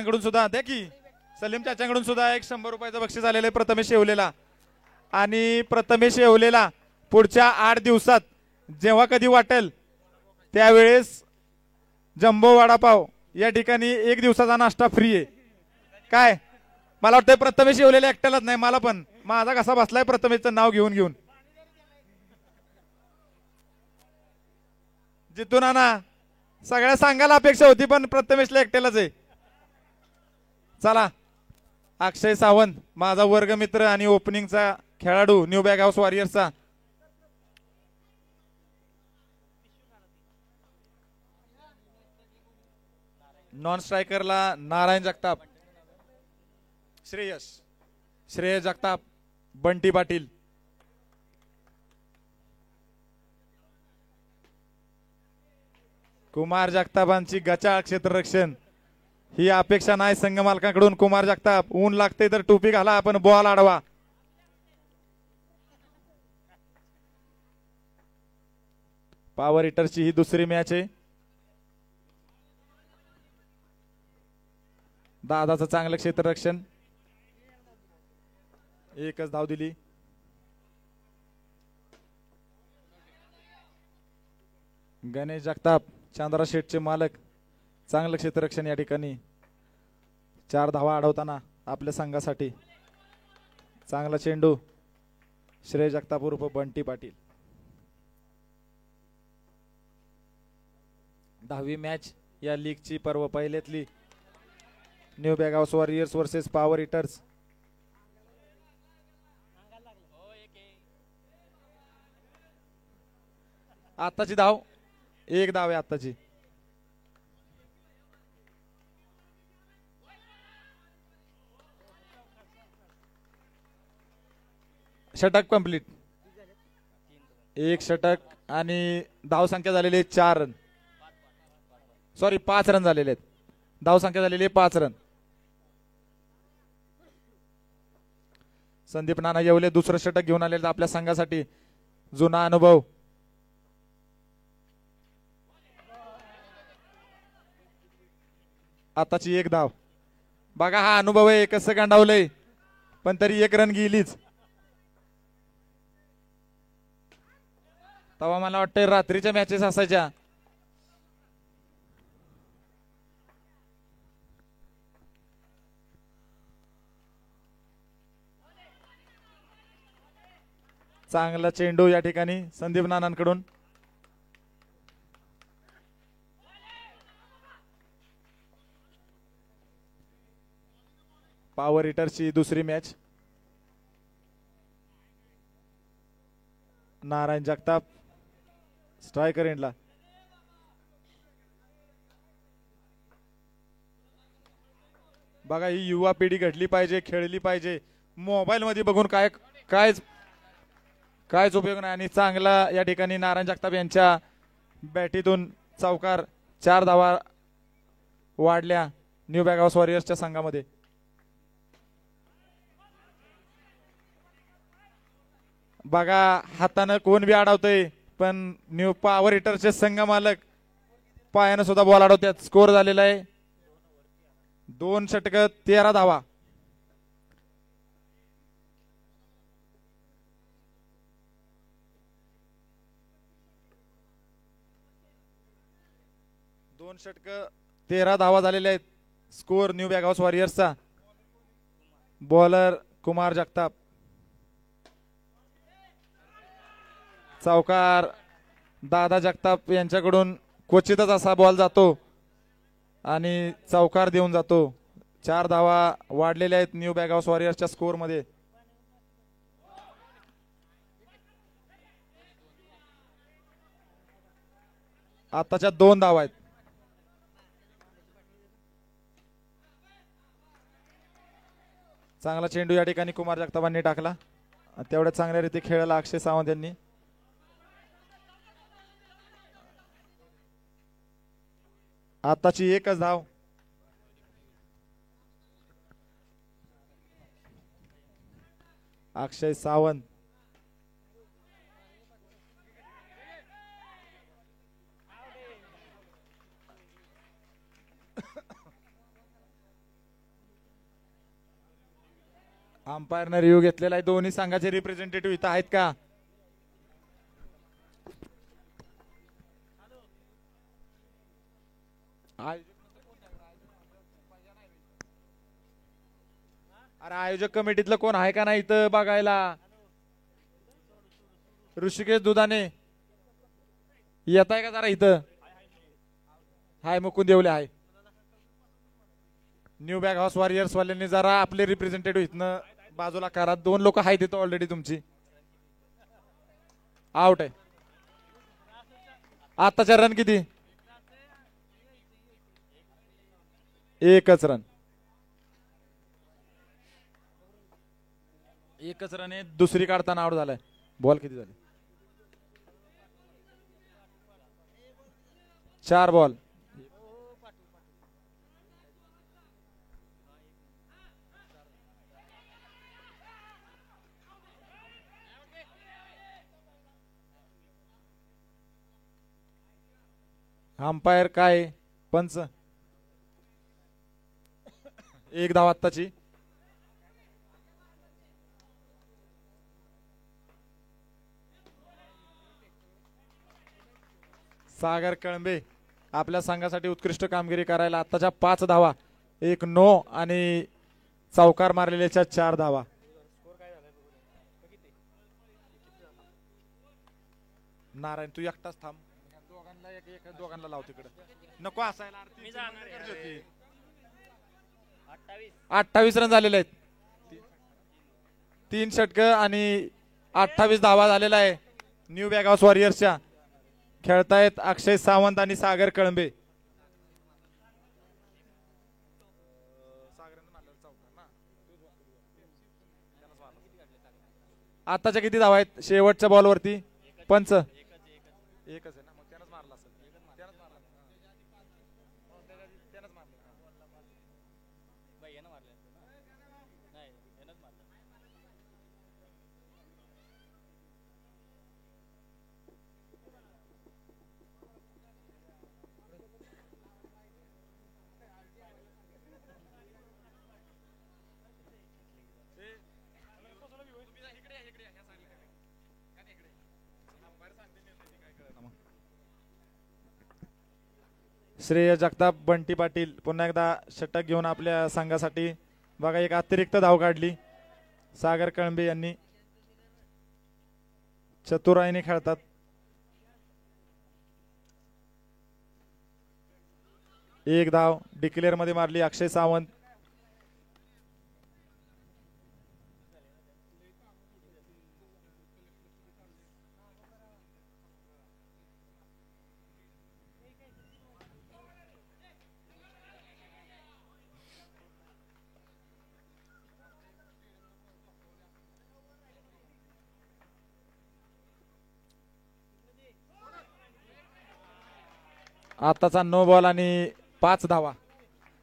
कडून सुद्धा द्या की सलीम चाचांकडून सुद्धा एक 100 रुपयाचं बक्षीस आलेलं आहे प्रथमेश येवलेला. आणि प्रथमेश येवलेला पुढच्या 8 दिवसात जेव्हा कधी वाटेल त्यावेळेस जम्बो वडापाव या ठिकाणी 1 दिवसाचा नाश्ता फ्री आहे. काय मला वाटतं प्रथमेश येवलेला एकट्यालाच नाही, मला पण माझा कसा बसलाय प्रथमेशचं नाव घेऊन घेऊन. जिथून आणा सगळ्या सांगायला अपेक्षा होती पण प्रथमेशला एकट्यालाच आहे. चला अक्षय सावंत माझा वर्गमित्र आणि ओपनिंगचा खेळाडू न्यू बॅग हाऊस वॉरियर्सचा. नॉन स्ट्रायकरला नारायण जगताप, श्रेयस जगताप, बंटी पाटील. कुमार जगतापांची गचाळ क्षेत्ररक्षण ही अपेक्षा नाही संघ मालकांकडून. कुमार जगताप ऊन लागते तर टोपी घाला पण बॉल आडवा. पॉवर हिटरची ही दुसरी मॅच आहे. दादाचं चांगलं क्षेत्ररक्षण, एकच धाव दिली. गणेश जगताप चांद्रा शेठचे मालक, चांगलं क्षेत्ररक्षण या ठिकाणी. 4 धावा अडवताना आपल्या संघासाठी. चांगला चेंडू श्रेय जगताप उर्फ बंटी पाटील. 10वी मॅच या लीगची पर्व पहिल्यातली. New bag house warriors versus power hitters. आताची धाव 1 धाव आहे आताची. षटक कंप्लीट. 1 षटक आणि धाव संख्या झालेली 4 रन, सॉरी 5 रन झालेले आहेत. धाव संख्या झालेली 5 रन. संदीप नाना येवले दुसरं षटक घेऊन आलेले आपल्या संघासाठी. जुना अनुभव. आताची 1 धाव. बघा हा अनुभव आहे कसं गांडावलंय पण तरी 1 रन गेलीच. तेव्हा मला वाटतं रात्रीच्या मॅचेस असायच्या. चांगला चेंडू या ठिकाणी संदीप नानांकडून. पॉवर हिटरची दुसरी मॅच. नारायण जगताप स्ट्रायकर एंडला. बघा ही युवा पिढी घडली पाहिजे, खेळली पाहिजे. मोबाईल मध्ये बघून कायच उपयोग नाही. आणि चांगला या ठिकाणी नारायण जगताप यांच्या बॅटीतून चौकार. 4 धावा वाढल्या न्यू बॅग हाऊस वॉरियर्सच्या संघामध्ये. बघा हातानं कोण बी अडवतंय पण न्यू पॉवर हिटरचे संघ मालक पायानं सुद्धा बॉल अडवतात. स्कोर झालेला आहे 2 षटक 13 धावा. दोन षटक 13 धावा झालेल्या आहेत. स्कोर न्यू बॅग हाऊस वॉरियर्सचा. बॉलर कुमार जगताप. चौकार दादा जगताप यांच्याकडून क्वचितच असा बॉल जातो आणि चौकार देऊन जातो. 4 धावा वाढलेल्या आहेत न्यू बॅग हाऊस वॉरियर्सच्या स्कोर मध्ये. आताच्या 2 धावा आहेत. चांगला चेंडू या ठिकाणी कुमार जगतापांनी टाकला. तेवढ्या चांगल्या रीती खेळला अक्षय सावंत यांनी. आताची 1च धाव. अक्षय सावंत अंपायरनं रिव्ह्यू घेतलेला आहे. दोन्ही संघाचे रिप्रेझेंटेटिव्ह इथं आहेत का? अरे आयोजक कमिटीतलं कोण आहे का नाही इथं बघायला? ऋषिकेश दुधाने येत आहे का जरा इथं? हाय मुकुंद येवले आहे. न्यू बॅग हाऊस वॉरियर्स वाल्यांनी जरा आपले रिप्रेझेंटेटिव्ह इथनं बाजूला करा. दोन लोक आहेत तिथं ऑलरेडी तुमची. आउट आहे. आताच्या रन किती? एकच रन. एकच रन आहे. दुसरी काढताना आउट झालाय. बॉल किती झाले? 4 बॉल. अंपायर काय पंच? एक धाव आत्ताची. सागर कळंबे आपल्या संघासाठी उत्कृष्ट कामगिरी करायला आत्ताच्या 5 धावा, 1 नो आणि चौकार मारलेल्याच्या 4 धावा. नारायण तू एकटाच थांब. दोघांना लाव तिकडे. नको असायला. 28 रन झालेले आहेत. 3 षटक आणि 28 धावा झालेला आहे. न्यू बॅग हाऊस वॉरियर्सच्या खेळतायत अक्षय सावंत आणि सागर कळंबे. आताच्या किती धावा आहेत शेवटच्या बॉलवरती? पंच एकच आहे ना, मग त्यानंच मारला असेल. श्रेय जगताप, बंटी पाटील पुन्हा एकदा षटक घेऊन आपल्या संघासाठी बघा एक अतिरिक्त धाव काढली. सागर कळंबे यांनी चतुराईने खेळतात. एक धाव डिक्लेअर मध्ये मारली अक्षय सावंत. आताचा नो बॉल आणि 5 धावा.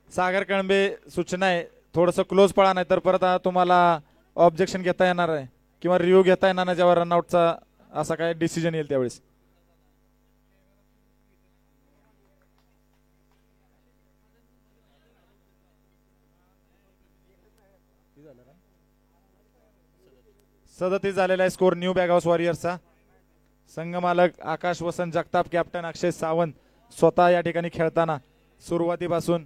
सागर कळंबे सूचना आहे थोडस क्लोज पळा, नाही तर परत तुम्हाला ऑब्जेक्शन घेता येणार आहे किंवा रिव्ह्यू घेता येणार नाही जेव्हा रनआउटचा असा काय डिसिजन येईल त्यावेळेस. सदतीस झालेला आहे स्कोर न्यू बॅग हाऊस वॉरियर्सचा. संघ मालक आकाश वसंत जगताप, कॅप्टन अक्षय सावंत स्वतः या ठिकाणी खेळताना सुरुवातीपासून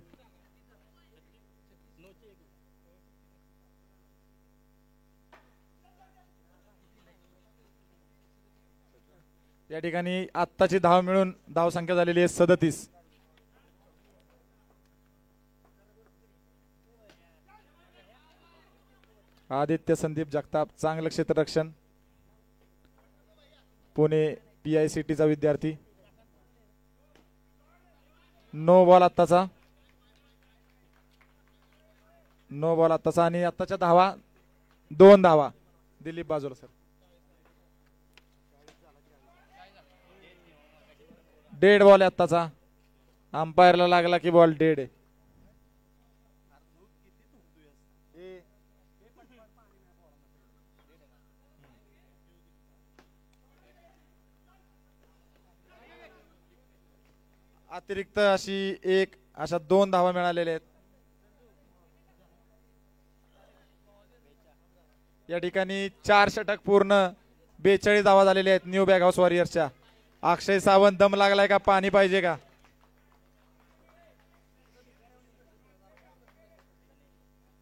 या ठिकाणी आत्ताची धाव मिळून धाव संख्या झालेली आहे 37. आदित्य संदीप जगताप चांगलं क्षेत्ररक्षण, पुणे PICTचा विद्यार्थी. नो बॉल आत्ताचा. नो बॉल आत्ताचा आणि आत्ताच्या धावा 2 धावा. दिलीप बाजूला सर. डेड बॉल आहे आत्ताचा. अंपायरला लागला की बॉल डेड आहे. अतिरिक्त अशा 2 धावा मिळालेल्या आहेत. या ठिकाणी 4 षटक पूर्ण 42 धावा झालेले आहेत न्यू बॅग हाऊस वॉरियर्सच्या. अक्षय सावंत दम लागलाय का, पाणी पाहिजे का?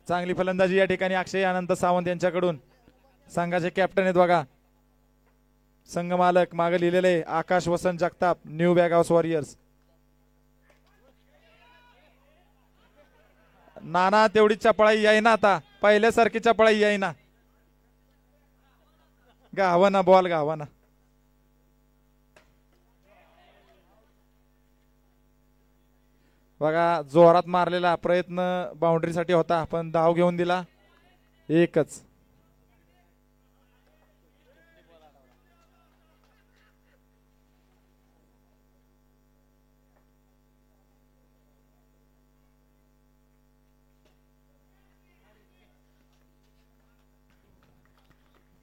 चांगली फलंदाजी या ठिकाणी अक्षय अनंत सावंत यांच्याकडून. संघाचे कॅप्टन आहेत बघा, संघ मालक मागे लिहिलेले Akash Vasant Jagtap new bag house warriors. नाना तेवढी चपळाई येईना आता, पहिल्यासारखी चपळाई येईना. गावाना बॉल गावाना. बघा जोरात मारलेला प्रयत्न बाउंड्रीसाठी होता, पण धाव घेऊन दिला एकच.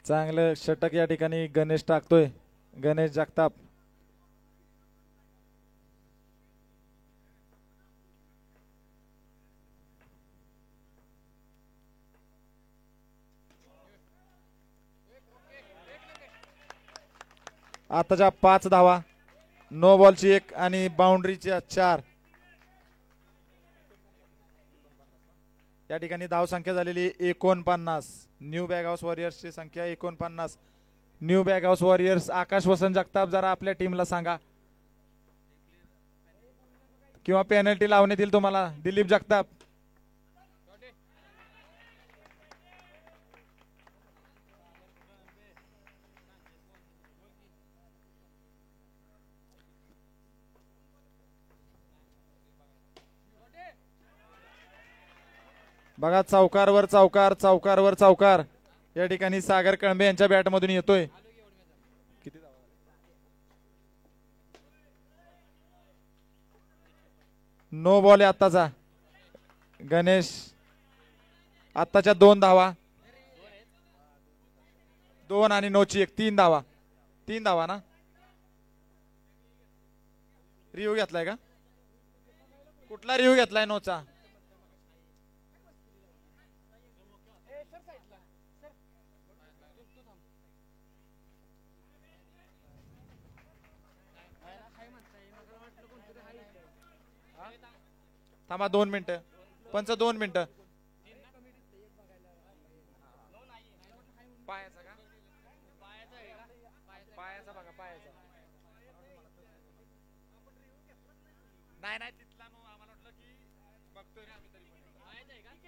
चांगलं षटक या ठिकाणी गणेश टाकतोय, गणेश जगताप. आताच्या 5 धावा, नो बॉलची 1 आणि बाउंड्रीच्या 4. या ठिकाणी धाव संख्या झालेली 49. न्यू बॅग हाऊस वॉरियर्सची संख्या 49. New bag house warriors. Akash Vasant Jagtap जरा आपल्या टीमला सांगा, किंवा पेनल्टी लावण्यात येईल तुम्हाला. दिलीप जगताप. बघा चौकारवर चौकार, चौकारवर चौकार या ठिकाणी सागर कळंबे यांच्या बॅटमधून येतोय. नो बॉल आहे आत्ताचा. गणेश आत्ताच्या 2 धावा, 2 आणि नोची 1, 3 धावा. 3 धावा ना. रिव्ह्यू घेतलाय का? कुठला रिव्ह्यू घेतलाय नोचा? थांबा 2 मिनिटं, पंच 2 मिनिटं. पायाचा का? पायाचा बघा, पायाचा. नाही नाही तिथला आम्हाला वाटलं की बघतोय ना आम्ही तरी.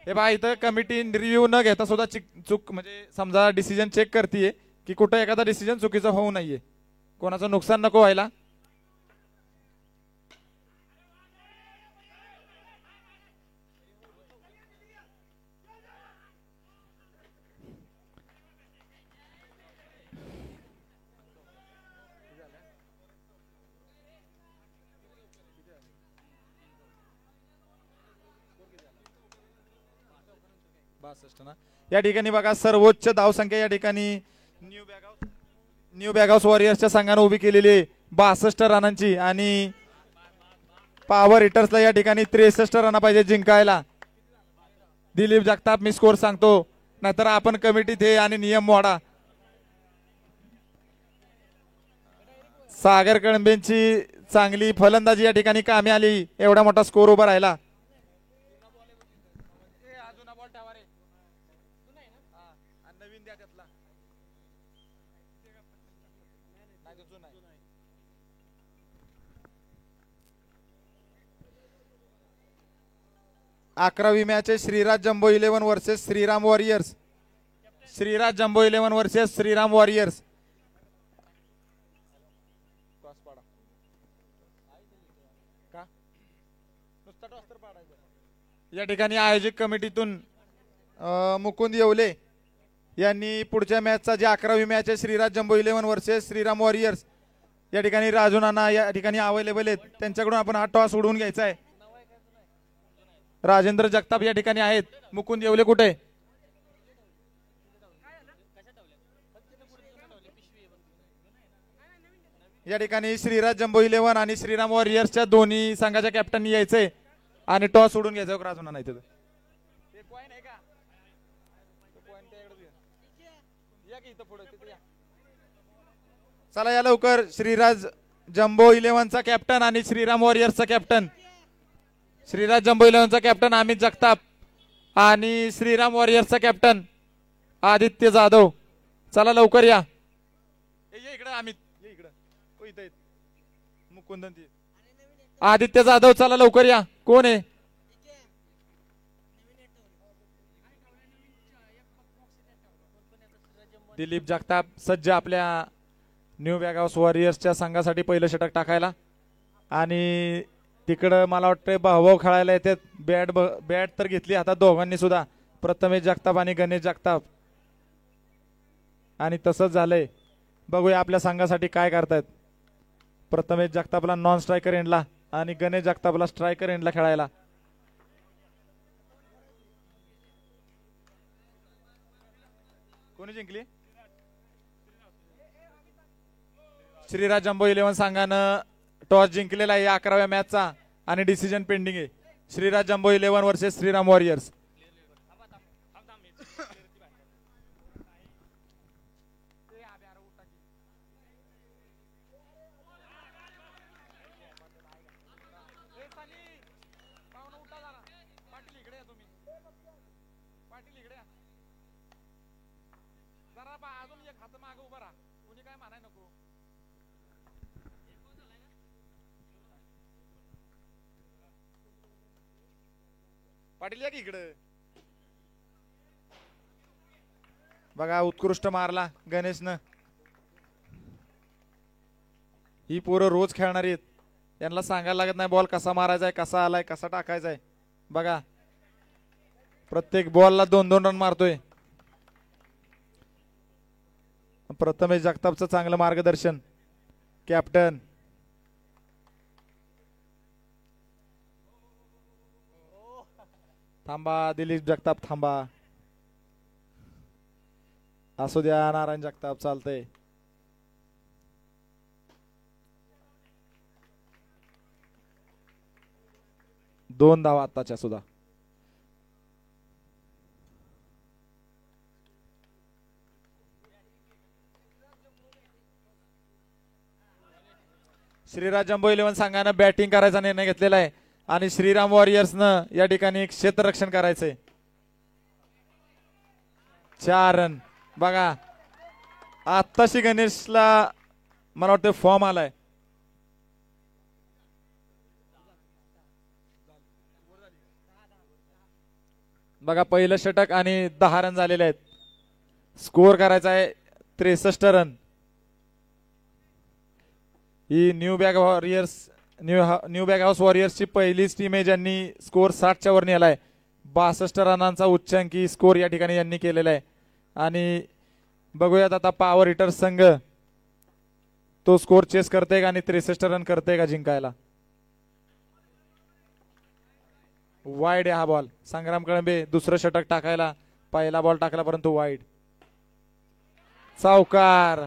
हे बघा इथं कमिटी रिव्ह्यू न घेता सुद्धा चूक म्हणजे समजा डिसिजन चेक करतीये की कुठं एखादा डिसिजन चुकीचा होऊ नये, कोणाचं नुकसान नको व्हायला. या ठिकाणी बघा सर्वोच्च धावसंख्या या ठिकाणी न्यू बॅग हाऊस वॉरियर्सच्या संघाने उभी केलेली 62 रनांची, आणि पॉवर हिटर्सला या ठिकाणी 63 रन पाहिजे जिंकायला. दिलीप जगताप मी स्कोर सांगतो, नाहीतर आपण कमिटीत हे आणि नियम मोडा. सागर कळंबेंची चांगली फलंदाजी या ठिकाणी कामी आली, एवढा मोठा स्कोर उभा राहिला. अकरावी मॅच आहे Shriraj jumbo 11 versus Shriram warriors. Shriraj jumbo 11 versus Shriram warriors. या ठिकाणी आयोजक कमिटीतून मुकुंद येवले यांनी पुढच्या मॅचचा जे 11वी मॅच आहे Shriraj jumbo 11 versus Shriram warriors, या ठिकाणी राजू नाना या ठिकाणी अवेलेबल आहेत, त्यांच्याकडून आपण हा टॉस उडवून घ्यायचा आहे. राजेंद्र जगताप या ठिकाणी आहेत. मुकुंद येवले कुठे? या ठिकाणी श्रीराज जम्बो 11 आणि श्रीराम वॉरियर्सच्या दोन्ही संघाच्या कॅप्टन यायचंय आणि टॉस उडून घ्यायचं. राजू नाना इथे चला या लवकर श्रीराज जम्बो 11चा कॅप्टन आणि श्रीराम वॉरियर्सचा कॅप्टन. श्रीराज जम्बो 11चा कॅप्टन अमित जगताप आणि श्रीराम वॉरियर्सचा कॅप्टन आदित्य जाधव. चला लवकर या. इकडे अमित इकडे मुकुंदन आदित्य जाधव. चला लवकर या. कोण आहे? दिलीप जगताप सज्ज आपल्या न्यू बॅग हाऊस वॉरियर्सच्या संघासाठी पहिलं षटक टाकायला. आणि तिकडं मला वाटतं भाऊ खेळायला येतात. बॅट तर घेतली हातात दोघांनी सुद्धा, प्रथमेश जगताप आणि गणेश जगताप. आणि तसंच झालंय. बघूया आपल्या संघासाठी काय करतायत. प्रथमेश जगतापला नॉन स्ट्रायकर एंडला आणि गणेश जगतापला स्ट्रायकर एंडला खेळायला. कोणी जिंकली? श्रीराज जम्बो 11 संघानं टॉस जिंकलेला आहे 11व्या मॅचचा आणि डिसिजन पेंडिंग आहे. Shriraj jumbo 11 versus Shriram warriors. Patil या की इकडं. बघा उत्कृष्ट मारला गणेशनं. ही पोरं रोज खेळणारी आहेत. यांना सांगायला लागत नाही बॉल कसा मारायचा आहे, कसा आलाय, कसा टाकायचा आहे. बघा प्रत्येक बॉलला 2-2 रन मारतोय. प्रथमेश जगतापचं चांगलं मार्गदर्शन. कॅप्टन थांबा. दिलीप जगताप थांबा. असू द्या नारायण जगताप चालतंय. दोन धावा आत्ताच्या सुद्धा. श्रीराज जम्बो 11 संघानं बॅटिंग करायचा निर्णय घेतलेला आहे आणि श्रीराम वॉरियर्सनं या ठिकाणी क्षेत्ररक्षण करायचंय. 4 रन. बघा आत्ताशी गणेशला मला वाटतं फॉर्म आलाय. बघा पहिलं षटक आणि 10 रन झालेले आहेत. स्कोर करायचा आहे 63 रन. ही न्यू बॅग हाऊस वॉरियर्सची पहिलीच टीम आहे ज्यांनी स्कोर 60च्या वर नेलाय. 62 रनांचा उच्चांकी स्कोर या ठिकाणी यांनी केलेला आहे. आणि बघूयात आता पॉवर हिटर संघ तो स्कोर चेस करते का आणि 63 रन करते का जिंकायला. वाईड आहे हा बॉल. संग्राम कळंबे दुसरं षटक टाकायला. पहिला बॉल टाकला परंतु वाईड. चौकार.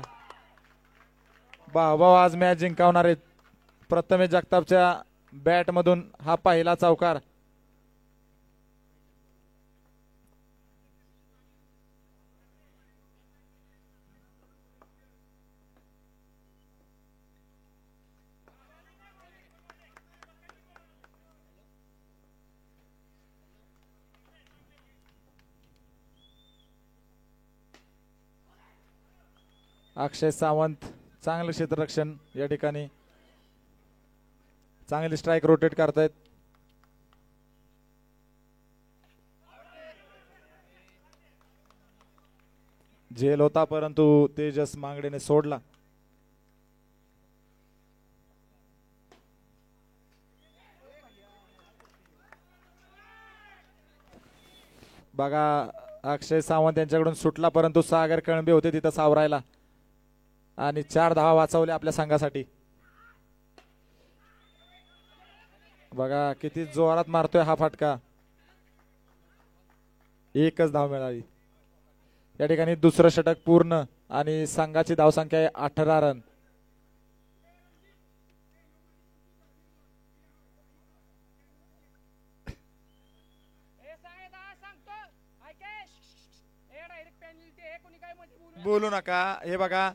भाऊ आज मॅच जिंकवणार आहेत. प्रथमेश जगतापच्या बॅट मधून हा पहिला चौकार. अक्षय सावंत चांगलं क्षेत्ररक्षण या ठिकाणी. चांगली स्ट्राईक रोटेट करतायत. झेल होता परंतु तेजस मांगडेने सोडला. बघा अक्षय सावंत यांच्याकडून सुटला परंतु सागर कळंबे होते तिथं सावरायला आणि 4 धावा वाचवल्या आपल्या संघासाठी. बघा किती जोरात मारतोय हा फटका. एकच धाव मिळाली. या ठिकाणी दुसरं षटक पूर्ण आणि संघाची धावसंख्या आहे 18 रन. बोलू नका. हे बघा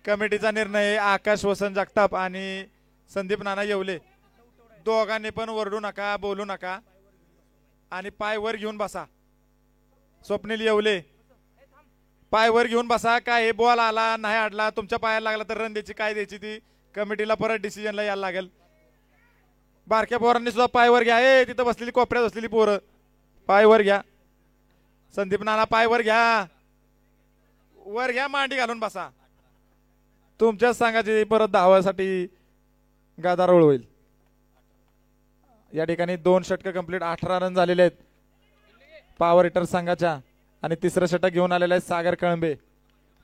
कमिटीचा निर्णय आहे. आकाश वसंत जगताप आणि संदीप नाना येवले दोघांनी पण वरडू नका, बोलू नका आणि पाय वर घेऊन बसा. स्वप्नील येवले पाय वर घेऊन बसा. काय हे बॉल आला नाही अडला तुमच्या पायाला लागला तर रन द्यायची काय द्यायची ती कमिटीला परत डिसिजनला यायला लागेल. बारक्या पोरांनी सुद्धा पाय वर घ्या. ए तिथं बसलेली कोपऱ्यात बसलेली पोरं पाय वर घ्या. संदीप नाना पाय वर घ्या, वर घ्या, मांडी घालून बसा. तुमच्याच सांगायची परत धावासाठी गादारोळ होईल. या ठिकाणी 2 षटक कंप्लीट 18 रन झालेले आहेत पॉवर हिटर संघाच्या आणि तिसरं षटक घेऊन आलेलं आहे सागर कळंबे.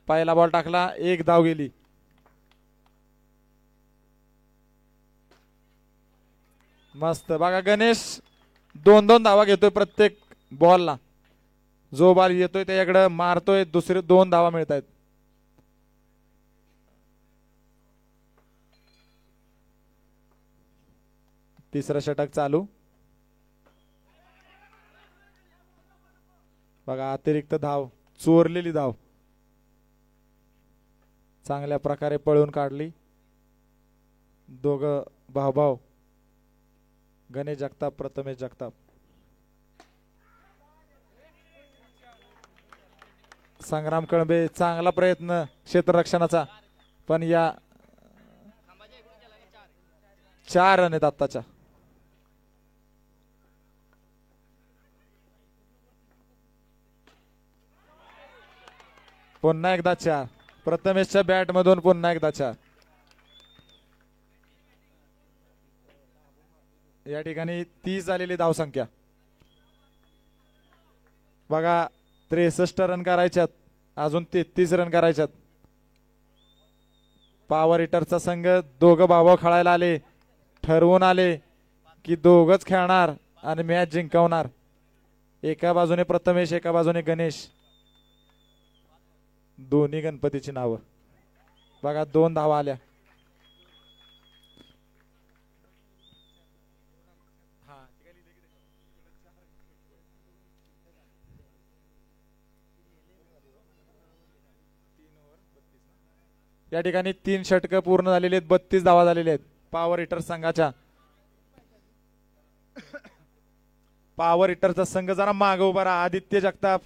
पहिला बॉल टाकला, 1 धाव गेली. मस्त बघा गणेश 2-2 धावा घेतोय प्रत्येक बॉलला. जो बॉल येतोय त्याच्याकडे मारतोय, दुसरे 2 धावा मिळत आहेत. तिसरं षटक चालू. बघा अतिरिक्त धाव, चोरलेली धाव चांगल्या प्रकारे पळून काढली. दोघं भाऊ गणेश जगताप, प्रथमेश जगताप. संग्राम कळंबे चांगला प्रयत्न क्षेत्ररक्षणाचा, पण या 4 रन आहेत आत्ताच्या. पुन्हा एकदा 4 प्रथमेशच्या बॅट मधून, पुन्हा एकदा 4. या ठिकाणी 30 झालेली धावसंख्या. बघा 63 रन करायच्यात, अजून 33 रन करायच्यात. पॉवर हिटरचा संघ दोघं भाऊ खेळायला आले, ठरवून आले की दोघच खेळणार आणि मॅच जिंकवणार. एका बाजूने प्रथमेश, एका बाजूने गणेश, दोन्ही गणपतीची नावं. बघा 2 धावा आल्या. या ठिकाणी 3 षटकं पूर्ण झालेली आहेत, 32 धावा झालेल्या आहेत पॉवर हिटर संघाच्या. पॉवर हिटरचा संघ जरा मागे उभा राहा. आदित्य जगताप,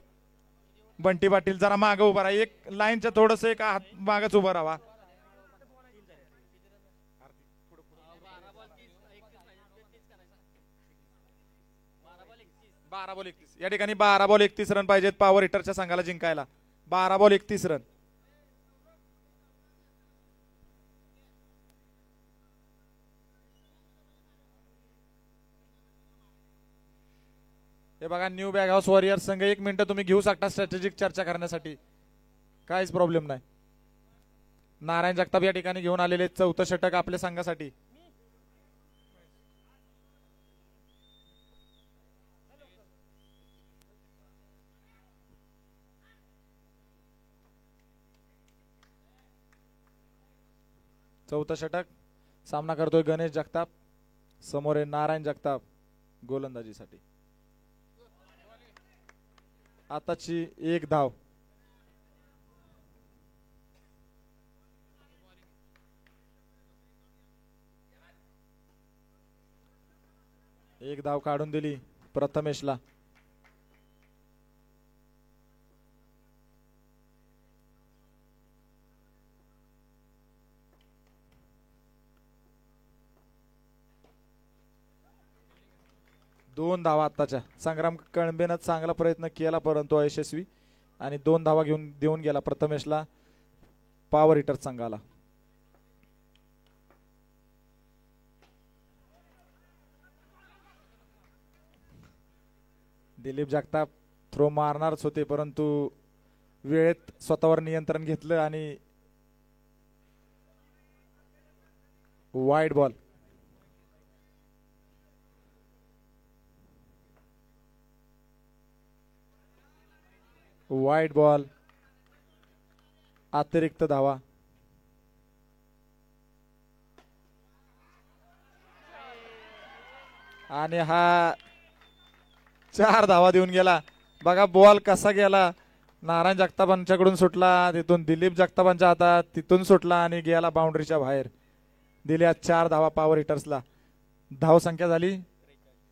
बंटी पाटील जरा मागे उभा राहा. एक लाईनच्या थोडस एक हात मागच उभा राहा. 12 बॉल 31. या ठिकाणी 12 बॉल 31 रन पाहिजेत पॉवर हिटरच्या संघाला जिंकायला. 12 बॉल 31 रन. हे बघा न्यू बॅग हाऊस वॉरियर संघ 1 मिनिट तुम्ही घेऊ शकता स्ट्रॅटेजिक चर्चा करण्यासाठी, काहीच प्रॉब्लेम नाही. नारायण जगताप या ठिकाणी घेऊन आलेले 4थं षटक आपल्या संघासाठी. चौथं षटक. सामना करतोय गणेश जगताप, समोर आहे नारायण जगताप गोलंदाजीसाठी. आताची 1 धाव. एक धाव काढून दिली प्रथमेशला. दोन धावा आताच्या. संग्राम कळंबेनं चांगला प्रयत्न केला परंतु अयशस्वी, आणि 2 धावा घेऊन देऊन गेला प्रथमेशला पॉवर हिटर संघाला. दिलीप जगताप थ्रो मारणारच होते परंतु वेळेत स्वतःवर नियंत्रण घेतलं आणि वाईड बॉल. वाईड बॉल, अतिरिक्त धावा. आणि हा 4 धावा देऊन गेला. बघा बॉल कसा गेला, नारायण जगतापांच्याकडून सुटला, तिथून दिलीप जगतापांच्या हातात, तिथून सुटला आणि गेला बाउंड्रीच्या बाहेर. दिल्या 4 धावा पॉवर हिटर्सला. धाव संख्या झाली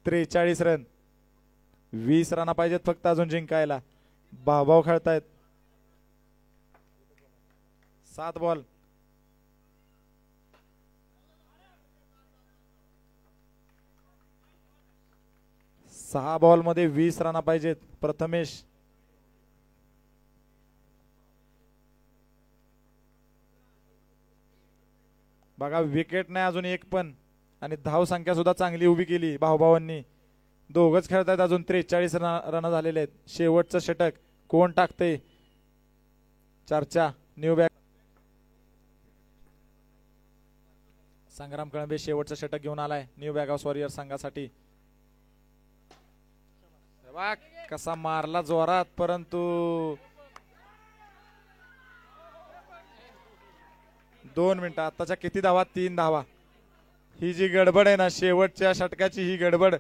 43 रन. 20 रना पाहिजेत फक्त अजून जिंकायला. भावभाव खेळतायत. 7 बॉल. सहा बॉल मध्ये 20 रना पाहिजेत. प्रथमेश बघा विकेट नाही अजून एक पण, आणि धाव संख्या सुद्धा चांगली उभी केली भाऊभावांनी. दोघच खेळतायत अजून. 43 रन झालेले आहेत. शेवटचं षटक कोण टाकते? चर्चा. न्यू बॅक संग्राम कळंबे शेवटचं षटक घेऊन आलाय न्यू बॅग ऑफ वॉरियर संघासाठी. कसा मारला जोरात, परंतु 2 मिनिटं. आताच्या किती धावा? 3 धावा. ही जी गडबड आहे ना शेवटच्या षटकाची, ही गडबड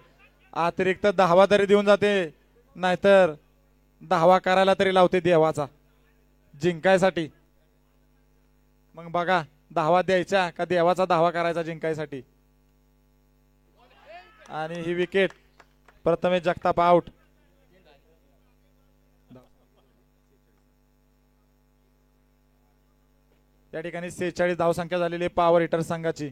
अतिरिक्त धावा तरी देऊन जाते, नाहीतर धावा करायला तरी लावते देवाचा जिंकायसाठी. मग बघा धावा द्यायच्या का देवाचा धावा करायचा जिंकायसाठी. आणि ही विकेट. प्रथमेश जगताप आउट. त्या ठिकाणी 46 धावसंख्या झालेली पॉवर हिटर संघाची.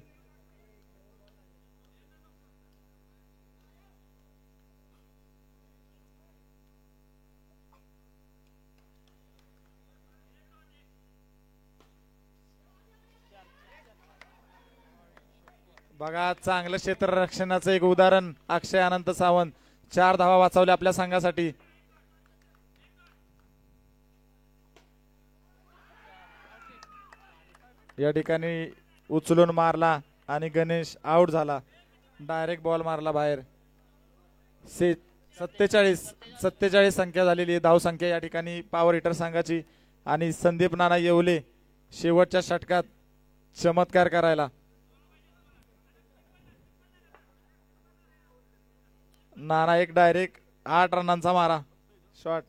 बघा चांगलं क्षेत्ररक्षणाचं एक उदाहरण. अक्षय अनंत सावंत 4 धावा वाचवल्या आपल्या संघासाठी. या ठिकाणी उचलून मारला आणि गणेश आउट झाला. डायरेक्ट बॉल मारला बाहेर. 47 संख्या झालेली धाव संख्या या ठिकाणी पॉवर हिटर संघाची. आणि संदीप नाना येवले शेवटच्या षटकात चमत्कार करायला. नाना एक डायरेक्ट 8 रनांचा मारा शॉट.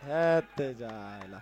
हे ते जायला